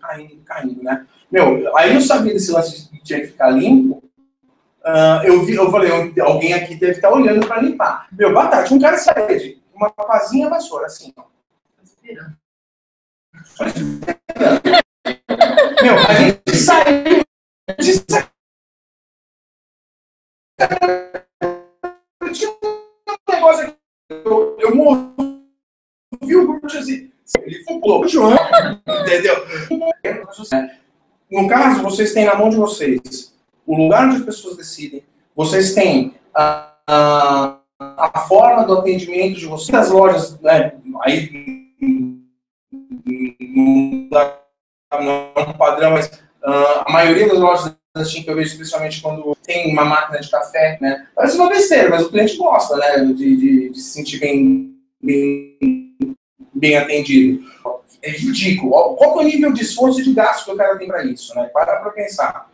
né? Meu, aí eu sabia desse lance de tinha que ficar limpo. Eu falei, alguém aqui deve estar olhando para limpar. Meu, batata, um cara se pede, uma pazinha vassoura, assim, ó. Meu, a gente saiu. Tinha um negócio aqui. Eu movi o grupo assim. Ele pulou. João, entendeu? No caso, vocês têm na mão de vocês o lugar onde as pessoas decidem. Vocês têm a forma do atendimento de vocês. As lojas, né, aí não é um padrão, mas a maioria das lojas assim, que eu vejo, especialmente quando tem uma máquina de café, né? Parece uma besteira, mas o cliente gosta, né? De se sentir bem atendido. É ridículo. Qual que é o nível de esforço e de gasto que o cara tem para isso, né? Para pensar.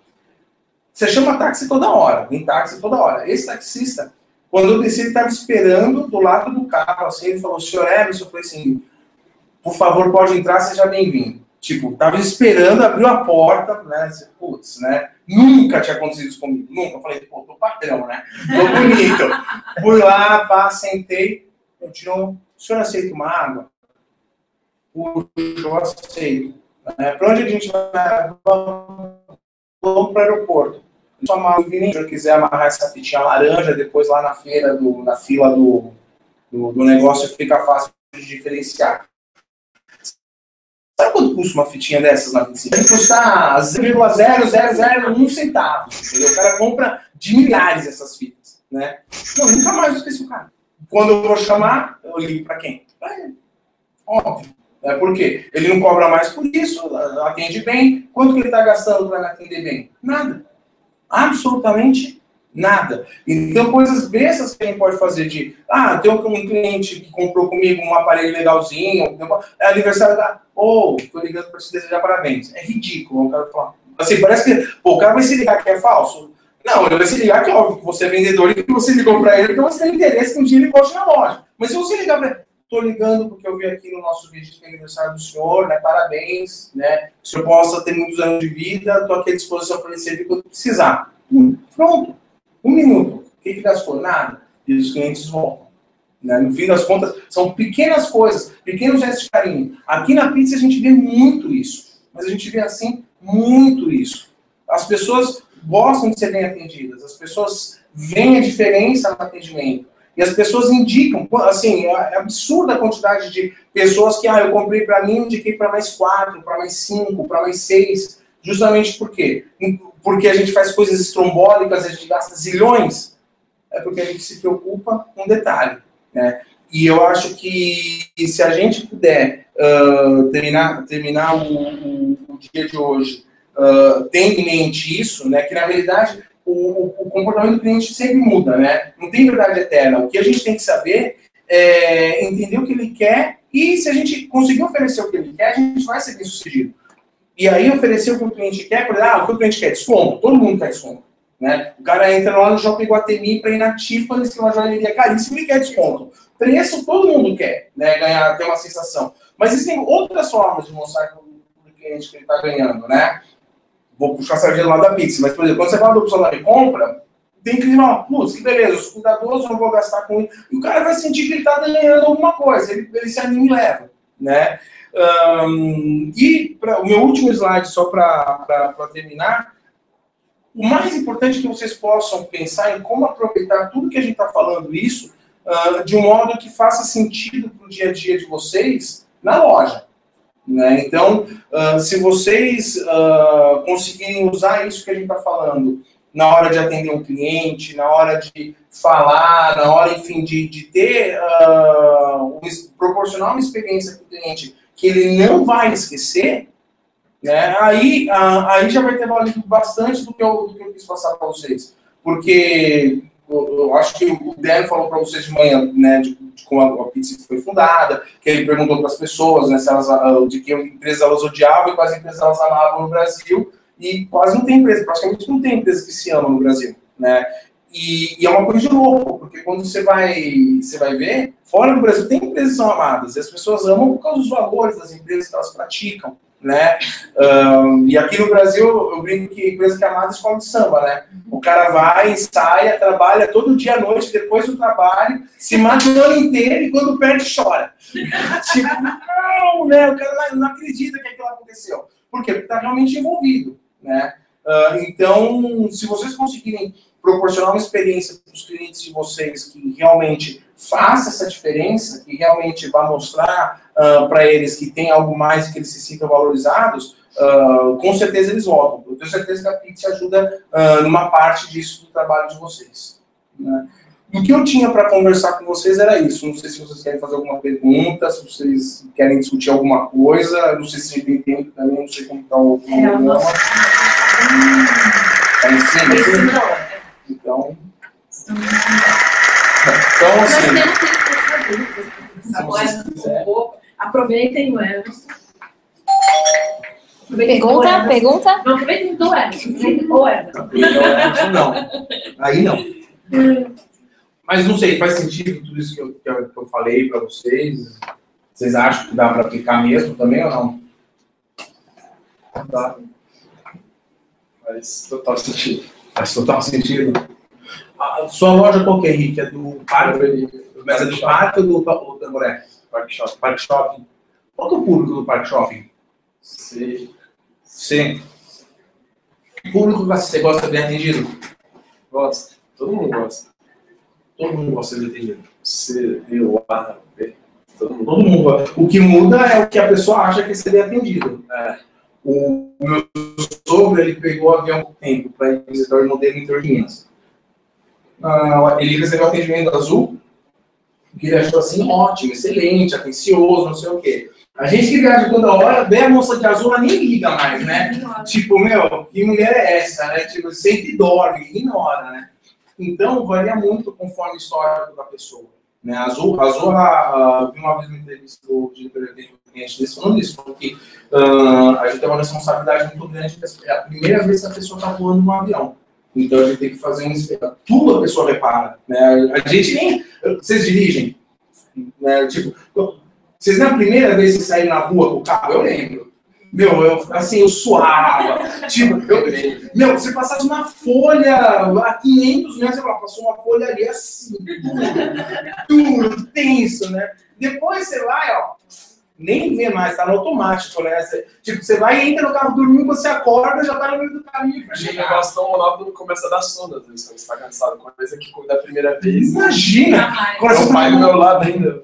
Você chama táxi toda hora, vem táxi toda hora. Esse taxista, quando eu desci, ele estava esperando do lado do carro, assim, ele falou: senhor Emerson, eu falei assim, por favor, pode entrar, seja bem-vindo. Tipo, tava esperando, abriu a porta, né? Putz, né? Nunca tinha acontecido isso comigo. Nunca. Eu falei, pô, tô padrão, né? Tô bonito. Fui lá, pá, sentei. Eu tirou, o senhor aceita uma água? Puxa, eu aceito. Pra onde a gente vai? Vamos pro aeroporto. Se o senhor quiser amarrar essa fitinha laranja, depois lá na feira, na fila do negócio, fica fácil de diferenciar. Sabe quanto custa uma fitinha dessas na 25? Vai custar 0,0001 centavo. Entendeu? O cara compra de milhares essas fitas. Né? Não, nunca mais eu esqueci o cara. Quando eu vou chamar, eu ligo para quem? Para ele. Óbvio. Por quê? Ele não cobra mais por isso, atende bem. Quanto que ele está gastando para atender bem? Nada. Absolutamente nada. Então, coisas bestas que a gente pode fazer de... tem um cliente que comprou comigo um aparelho legalzinho, é aniversário da... tô ligando para te desejar parabéns. É ridículo. O cara fala... Assim, parece que... o cara vai se ligar que é falso. Não, ele vai se ligar que é óbvio que você é vendedor e que você ligou para ele, então você tem interesse que um dia ele poste na loja. Mas se você ligar para ele... tô ligando porque eu vi aqui no nosso vídeo de aniversário do senhor, né? Parabéns, né? Que o senhor possa ter muitos anos de vida, tô aqui à disposição para lhe servir quando precisar. Pronto. 1 minuto. O que gastou? Nada. E os clientes voltam. Né? No fim das contas, são pequenas coisas, pequenos gestos de carinho. Aqui na pizza a gente vê muito isso. Mas a gente vê, assim, muito isso. As pessoas gostam de ser bem atendidas. As pessoas veem a diferença no atendimento. E as pessoas indicam, assim, é absurda a quantidade de pessoas que, eu comprei para mim, indiquei para mais 4, para mais 5, para mais 6. Justamente por quê? Porque a gente faz coisas estrombólicas, a gente gasta zilhões. É porque a gente se preocupa com detalhe. Né? E eu acho que se a gente puder terminar o dia de hoje tendo em mente isso, né, que na realidade o comportamento do cliente sempre muda, né? Não tem verdade eterna. O que a gente tem que saber é entender o que ele quer e se a gente conseguir oferecer o que ele quer, a gente vai ser bem sucedido. E aí oferecer o que o cliente quer, por exemplo, o que o cliente quer? Desconto. Todo mundo quer desconto. Né? O cara entra lá no Shopping Guatemi para ir na Tiffany's, que é uma joalheria caríssima, e quer desconto. Preço todo mundo quer, né? Ganhar, ter uma sensação. Mas existem outras formas de mostrar para o cliente que ele está ganhando, né? Vou puxar a sardinha do lado da pizza, mas, por exemplo, quando você fala do opção da recompra, tem que falar, putz, que beleza, eu sou cuidadoso, não vou gastar com isso. E o cara vai sentir que ele está ganhando alguma coisa, ele se anima e leva, né? O meu último slide, só para terminar, o mais importante é que vocês possam pensar em como aproveitar tudo que a gente está falando isso de um modo que faça sentido para o dia a dia de vocês na loja. Né? Então, se vocês conseguirem usar isso que a gente está falando na hora de atender um cliente, na hora de falar, na hora, enfim, de ter, proporcionar uma experiência para o cliente que ele não vai esquecer, né? Aí já vai ter valido bastante do que eu quis passar para vocês. Porque eu acho que o Dan falou para vocês de manhã, né, de como a pizza foi fundada, que ele perguntou para as pessoas, né, se elas, de que empresas elas odiavam e quais empresas elas amavam no Brasil, e quase não tem empresa, praticamente não tem empresa que se ama no Brasil, né? E é uma coisa de louco, porque quando você vai ver, fora do Brasil tem empresas que são amadas, e as pessoas amam por causa dos valores das empresas que elas praticam, né? E aqui no Brasil, eu brinco que empresa que é amada é escola de samba, né? O cara vai, ensaia, trabalha todo dia à noite, depois do trabalho, se mata o ano inteiro e quando perde, chora. Tipo, não, né? O cara não acredita que aquilo aconteceu. Por quê? Porque está realmente envolvido, né? Então, se vocês conseguirem proporcionar uma experiência para os clientes de vocês que realmente faça essa diferença, que realmente vá mostrar para eles que tem algo mais e que eles se sintam valorizados, com certeza eles voltam. Eu tenho certeza que a Pix ajuda numa parte disso do trabalho de vocês. Né? O que eu tinha para conversar com vocês era isso. Não sei se vocês querem fazer alguma pergunta, se vocês querem discutir alguma coisa. Não sei se a gente tem tempo também, não sei como está o programa. Está em cima, assim? Então, assim, aproveitem o Emerson. Pergunta? Não, aproveitem do Emerson. Aproveitem o Emerson. Não. Aí não. Mas não sei, faz sentido tudo isso que eu falei para vocês? Vocês acham que dá para aplicar mesmo também ou não? Dá. Faz total sentido. Faz total sentido. A sua loja qual que é, Henrique? É do Parque? Mas é do Parque ou do Tamboré? Parque Shopping. Parque Shopping. Qual que é o público do Parque Shopping? Sim. O público que você gosta de ser bem atendido? Gosta. Todo mundo gosta. Todo mundo gosta de ser atendido. Você viu lá, todo mundo. Todo mundo gosta. O que muda é o que a pessoa acha que é ser bem atendido. O meu sogro, ele pegou o avião com tempo para ir visitar o irmão dele em Torquinhas. Ele recebeu atendimento azul, que ele achou assim ótimo, excelente, atencioso, não sei o quê. A gente que viaja toda hora, vê a moça de azul, ela nem liga mais, né? Tipo, meu, que mulher é essa, né? Tipo, sempre dorme, ignora, né? Então, varia muito conforme o histórico da pessoa. Né? A Azul, eu vi uma vez uma entrevista do diretor de cliente desse falando isso, porque a gente tem uma responsabilidade muito grande, porque é a primeira vez que a pessoa está voando num avião. Então, a gente tem que fazer tudo a pessoa repara. Né? A gente nem... Vocês dirigem? Né? Tipo, vocês na primeira vez que saíram na rua com o carro, eu lembro. Meu, eu suava. Tipo, você passasse uma folha a 500 metros, você passou uma folha ali assim, duro, tenso, né? Depois você vai, ó, nem vê mais, tá no automático, né? Você vai e entra no carro dormindo, você acorda, já tá no meio do caminho pra chegar. O negócio tão monótono começa a dar sono, às vezes, quando você tá cansado. Coisa que da primeira vez. Imagina! Meu pai do meu lado ainda.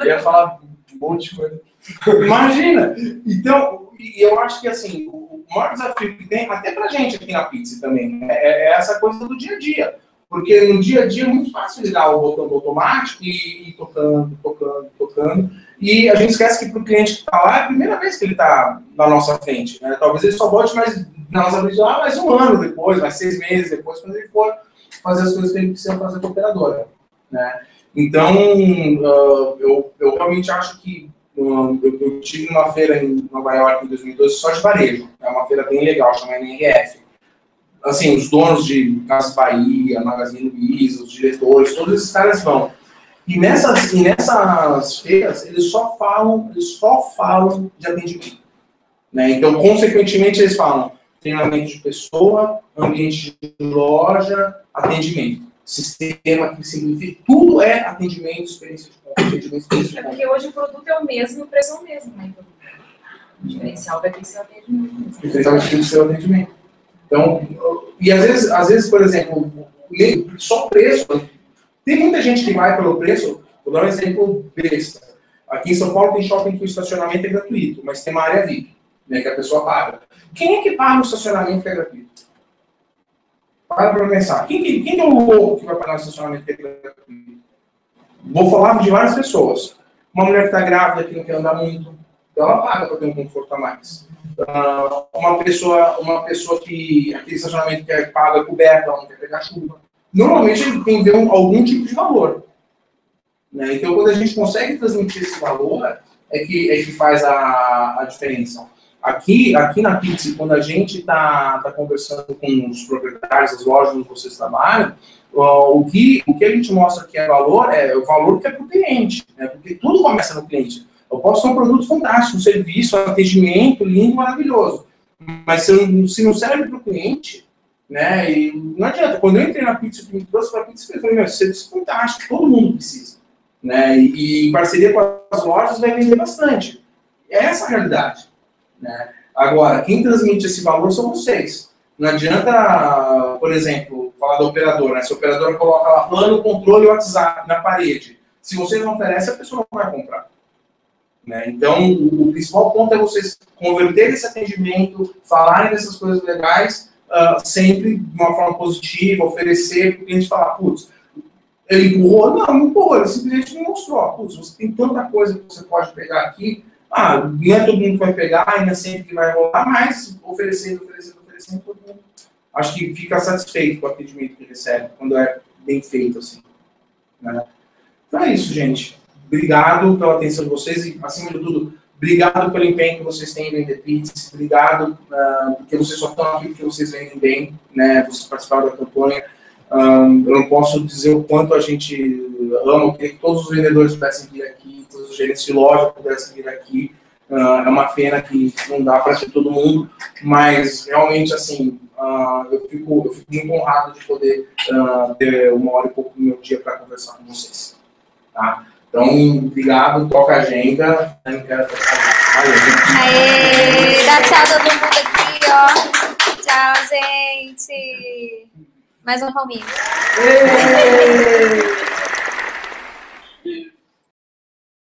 Eu ia falar um monte de coisa. Imagina! Então, eu acho que assim, o maior desafio que tem, até pra gente aqui na Pizza também, é essa coisa do dia a dia. Porque no dia a dia é muito fácil ligar o botão do automático e ir tocando. E a gente esquece que para o cliente que está lá é a primeira vez que ele está na nossa frente. Né? Talvez ele só volte mais na nossa frente lá mais um ano depois, mais 6 meses depois, quando ele for fazer as coisas que ele precisa fazer com a operadora. Né? Então, eu realmente acho que eu tive uma feira em Nova York em 2012 só de varejo. É uma feira bem legal, chama NRF. Assim, os donos de Casas Bahia, Magazine Luiza, os diretores, todos esses caras vão. E nessas feiras, eles só falam de atendimento. Né? Então, consequentemente, eles falam treinamento de pessoa, ambiente de loja, atendimento. Sistema que significa, tudo é atendimento, experiência de compra, É porque hoje o produto é o mesmo e o preço é o mesmo, né? O diferencial vai ter que ser o atendimento. O diferencial vai ter que ser o atendimento. Então, e às vezes, por exemplo, só o preço. Tem muita gente que vai pelo preço. Vou dar um exemplo besta. Aqui em São Paulo tem shopping que o estacionamento é gratuito, mas tem uma área VIP, né, que a pessoa paga. Quem é que paga o estacionamento que é gratuito? Para pensar. Quem é o louco que vai pagar o estacionamento que é gratuito? Vou falar de várias pessoas. Uma mulher que está grávida, que não quer andar muito, então ela paga para ter um conforto a mais. Uma pessoa que aquele estacionamento que paga coberta, ela não quer pegar chuva. Normalmente ele tem que ver algum tipo de valor. Né? Então, quando a gente consegue transmitir esse valor, é que faz a diferença. Aqui na Pizza, quando a gente está conversando com os proprietários das lojas onde vocês trabalham, o que a gente mostra que é o valor que é para o cliente. Né? Porque tudo começa no cliente. Eu posso ter um produto fantástico, um serviço, um atendimento lindo, maravilhoso. Mas se não serve para o cliente, né? E não adianta. Quando eu entrei na Pizza, me trouxe para a Pizza, eu falei, meu, serviço fantástico, todo mundo precisa. Né? E em parceria com as lojas vai vender bastante. É essa a realidade. Né? Agora, quem transmite esse valor são vocês. Não adianta, por exemplo, falar da operadora. Né? Se a operadora coloca lá plano, controle e WhatsApp na parede. Se vocês não oferecem, a pessoa não vai comprar. Né? Então, o principal ponto é vocês converterem esse atendimento, falarem dessas coisas legais, sempre de uma forma positiva, oferecer para o cliente falar, putz, ele empurrou? Não empurrou, ele simplesmente me mostrou, putz, você tem tanta coisa que você pode pegar aqui, não é todo mundo que vai pegar, ainda sempre que vai rolar, mas oferecendo, todo mundo acho que fica satisfeito com o atendimento que recebe, quando é bem feito assim. Né? Então é isso, gente. Obrigado pela atenção de vocês e, acima de tudo, obrigado pelo empenho que vocês têm em vender pizzas. Obrigado porque vocês só estão aqui porque vocês vendem bem, né? Vocês participaram da campanha. Eu não posso dizer o quanto a gente ama, eu queria que todos os vendedores pudessem vir aqui, todos os gerentes de loja pudessem vir aqui. É uma pena que não dá para ter todo mundo, mas realmente, assim, eu fico muito honrado de poder ter 1 hora e pouco do meu dia para conversar com vocês. Tá? Então, obrigado, toca a agenda. Eu quero Aê, dá tchau todo mundo aqui, ó. Tchau, gente. Mais uma palminha.